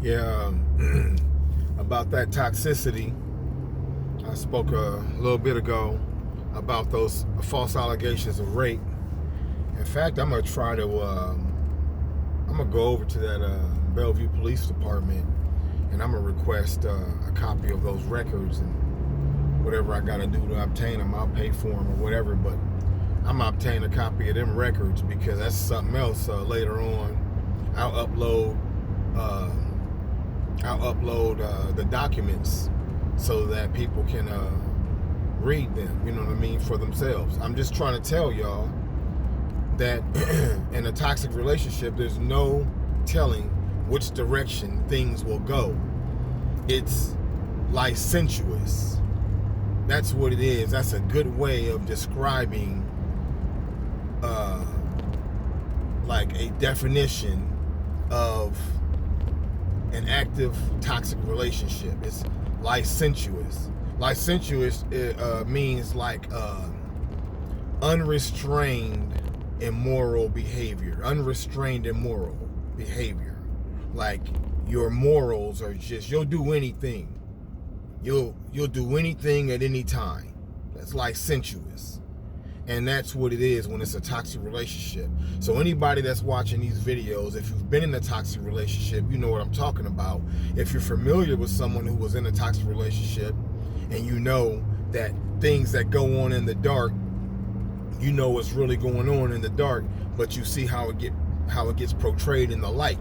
Yeah, about that toxicity, I spoke a little bit ago about those false allegations of rape. In fact, I'm gonna try to, I'm gonna go over to that Bellevue Police Department, and I'm gonna request a copy of those records and whatever I gotta do to obtain them. I'll pay for them or whatever, but I'm gonna obtain a copy of them records because that's something else. Later on, I'll upload. The documents so that people can read them, you know what I mean, for themselves. I'm just trying to tell y'all that in a toxic relationship, there's no telling which direction things will go. It's licentious. That's what it is. That's a good way of describing like a definition of an active toxic relationship. It's licentious. Licentious means like unrestrained immoral behavior. Unrestrained immoral behavior. Like your morals are just, you'll do anything. You'll do anything at any time. That's licentious. And that's what it is when it's a toxic relationship. So anybody that's watching these videos, if you've been in a toxic relationship, you know what I'm talking about. If you're familiar with someone who was in a toxic relationship and you know that things that go on in the dark, you know what's really going on in the dark, but you see how it gets portrayed in the light.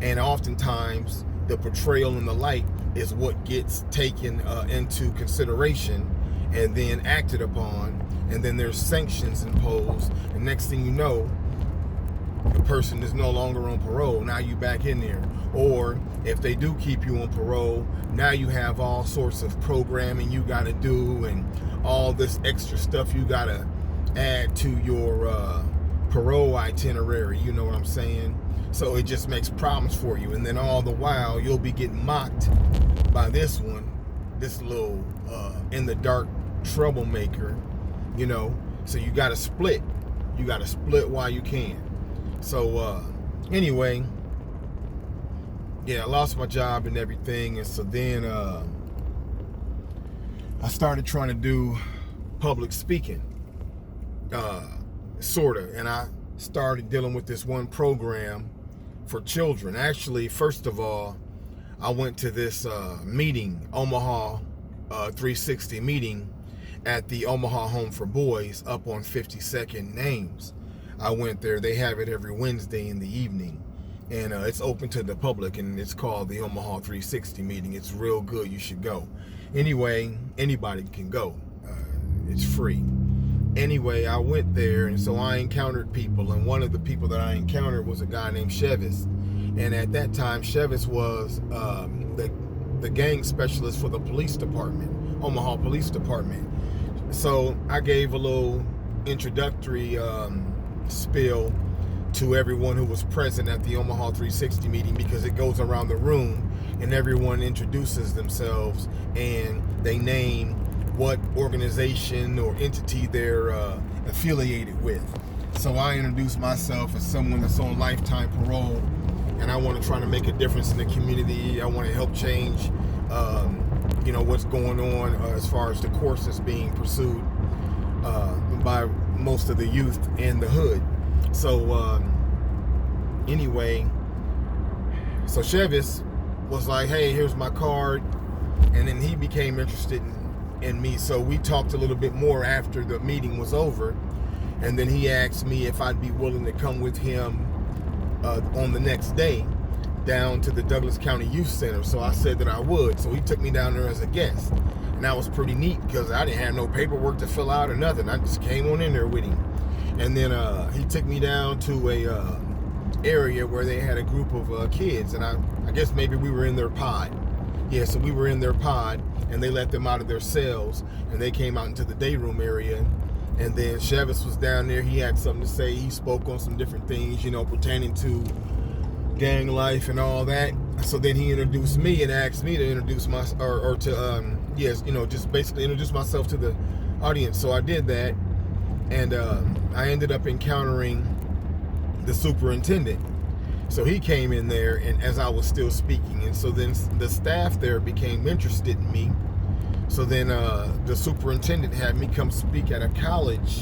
And oftentimes the portrayal in the light is what gets taken into consideration and then acted upon. And then there's sanctions imposed, and next thing you know, the person is no longer on parole. Now you back in there. Or if they do keep you on parole, now you have all sorts of programming you got to do and all this extra stuff you got to add to your parole itinerary. You know what I'm saying? So it just makes problems for you. And then all the while, you'll be getting mocked by this one, this little in the dark troublemaker. You know, so you got to split. You got to split while you can. So anyway, yeah, I lost my job and everything, and so then I started trying to do public speaking, sorta, and I started dealing with this one program for children. Actually, first of all, I went to this meeting, Omaha 360 meeting, at the Omaha Home for Boys up on 52nd Ames. I went there. They have it every Wednesday in the evening, and it's open to the public, and it's called the Omaha 360 meeting. It's real good. You should go. Anyway, anybody can go. It's free. Anyway, I went there, and so I encountered people, and one of the people that I encountered was a guy named Chevis. And at that time, Chevis was the gang specialist for the police department, Omaha Police Department. So I gave a little introductory spiel to everyone who was present at the Omaha 360 meeting, because it goes around the room and everyone introduces themselves and they name what organization or entity they're affiliated with. So I introduced myself as someone that's on lifetime parole, and I want to try to make a difference in the community. I want to help change you know, what's going on as far as the course that's being pursued by most of the youth in the hood. So anyway, so Chevis was like, hey, here's my card. And then he became interested in me. So we talked a little bit more after the meeting was over. And then he asked me if I'd be willing to come with him on the next day down to the Douglas County Youth Center. So I said that I would. So he took me down there as a guest. And that was pretty neat because I didn't have no paperwork to fill out or nothing. I just came on in there with him. And then he took me down to a area where they had a group of kids. And I guess maybe we were in their pod. Yeah, so we were in their pod, and they let them out of their cells, and they came out into the day room area. And then Chevis was down there. He had something to say. He spoke on some different things, you know, pertaining to gang life and all that. So then he introduced me and asked me to introduce just basically introduce myself to the audience. So I did that, and I ended up encountering the superintendent. So he came in there, and as I was still speaking, and so then the staff there became interested in me. So then the superintendent had me come speak at a college,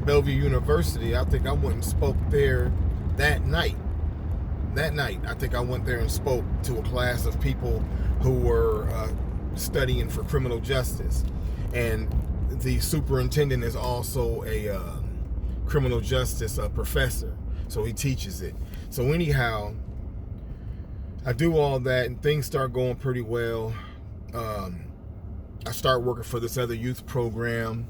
Bellevue University. I think I went and spoke there that night. I think I went there and spoke to a class of people who were studying for criminal justice. And the superintendent is also a criminal justice professor, so he teaches it. So anyhow, I do all that, and things start going pretty well. I start working for this other youth program,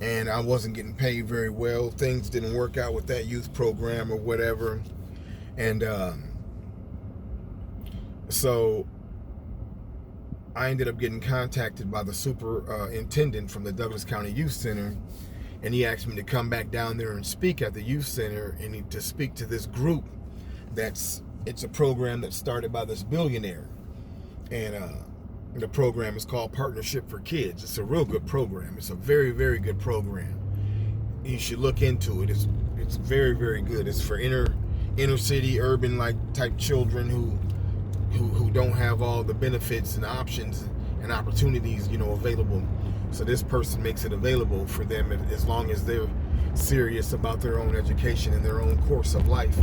and I wasn't getting paid very well. Things didn't work out with that youth program or whatever. And so I ended up getting contacted by the superintendent from the Douglas County Youth Center, and he asked me to come back down there and speak at the youth center, and to speak to this group. It's a program that started by this billionaire, and the program is called Partnership for Kids. It's a real good program. It's a very, very good program. You should look into it. It's very, very good. It's for inner city, urban type children who don't have all the benefits and options and opportunities, available. So this person makes it available for them as long as they're serious about their own education and their own course of life.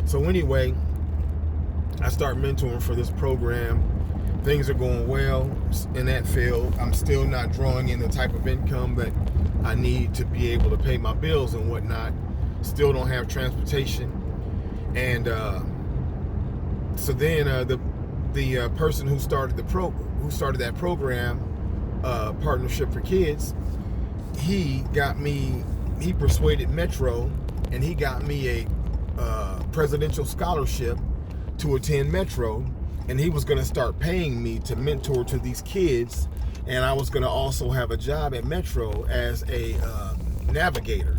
So anyway, I start mentoring for this program. Things are going well in that field. I'm still not drawing in the type of income that I need to be able to pay my bills and whatnot. Still don't have transportation. And so then the person who started that program, Partnership for Kids, he persuaded Metro, and he got me a presidential scholarship to attend Metro, and he was going to start paying me to mentor to these kids, and I was going to also have a job at Metro as a navigator.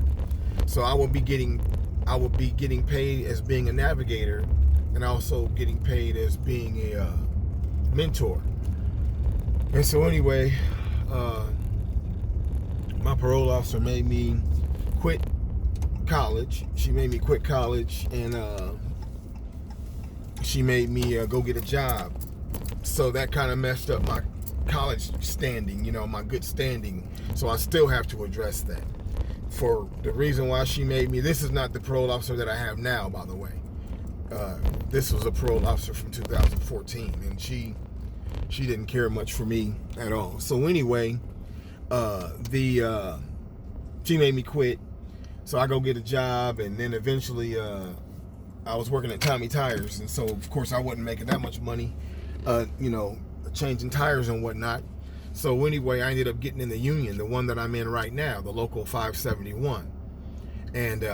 So I would be getting paid as being a navigator, and also getting paid as being a mentor. And so anyway, my parole officer made me quit college. She made me quit college, and she made me go get a job. So that kind of messed up my college standing, my good standing. So I still have to address that. For the reason why she made me, this is not the parole officer that I have now, by the way. This was a parole officer from 2014, and she didn't care much for me at all. So anyway, she made me quit. So I go get a job, and then eventually I was working at Tommy Tires, and so of course I wasn't making that much money, changing tires and whatnot. So anyway, I ended up getting in the union, the one that I'm in right now, the local 571, and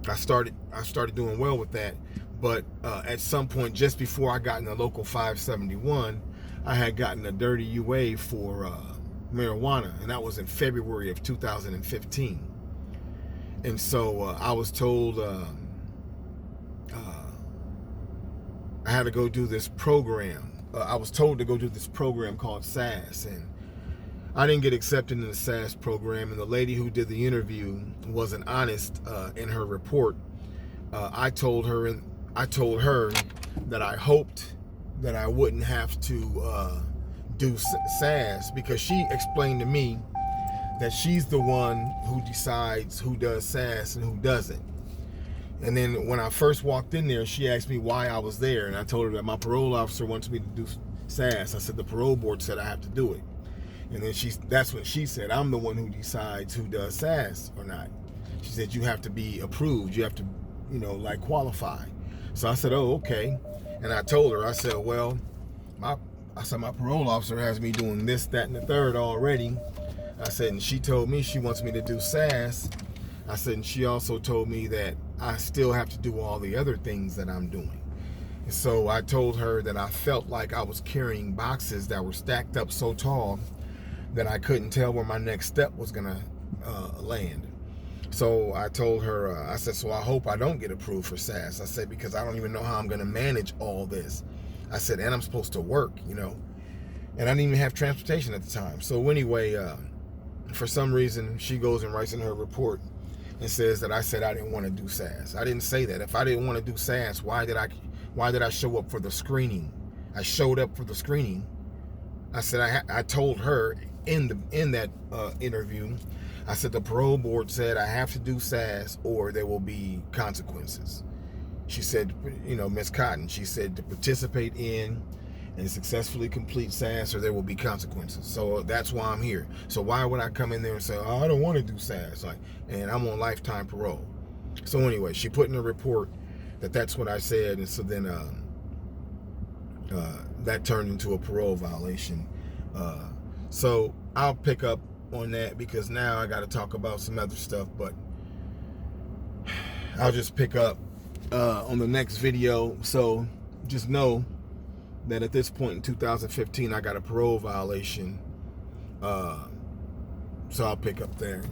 I started doing well with that. But at some point, just before I got in the local 571, I had gotten a dirty UA for marijuana, and that was in February of 2015. And so I was told I had to go do this program. I was told to go do this program called SAS, and I didn't get accepted in the SAS program. And the lady who did the interview wasn't honest in her report. I told her that I hoped that I wouldn't have to do SAS, because she explained to me that she's the one who decides who does SAS and who doesn't. And then when I first walked in there, she asked me why I was there, and I told her that my parole officer wants me to do SAS. I said the parole board said I have to do it. And then that's when she said, I'm the one who decides who does SAS or not. She said, you have to be approved. You have to, qualify. So I said, oh, okay. And I told her, I said, well, my parole officer has me doing this, that, and the third already. I said, and she told me she wants me to do SAS. I said, and she also told me that I still have to do all the other things that I'm doing. And so I told her that I felt like I was carrying boxes that were stacked up so tall that I couldn't tell where my next step was going to land. So I told her, I said, so I hope I don't get approved for SAS. I said, because I don't even know how I'm going to manage all this. I said, and I'm supposed to work, and I didn't even have transportation at the time. So anyway, for some reason, she goes and writes in her report and says that I said I didn't want to do SAS. I didn't say that. If I didn't want to do SAS, why did I show up for the screening? I showed up for the screening. I said I told her in that interview, I said the parole board said I have to do SAS or there will be consequences. She said, Miss Cotton, she said to participate in and successfully complete SAS or there will be consequences. So that's why I'm here. So why would I come in there and say, oh, I don't want to do SAS, and I'm on lifetime parole? So anyway, she put in a report that that's what I said, and so then that turned into a parole violation. So I'll pick up on that because now I got to talk about some other stuff, but I'll just pick up on the next video. So just know that at this point in 2015, I got a parole violation. So I'll pick up there.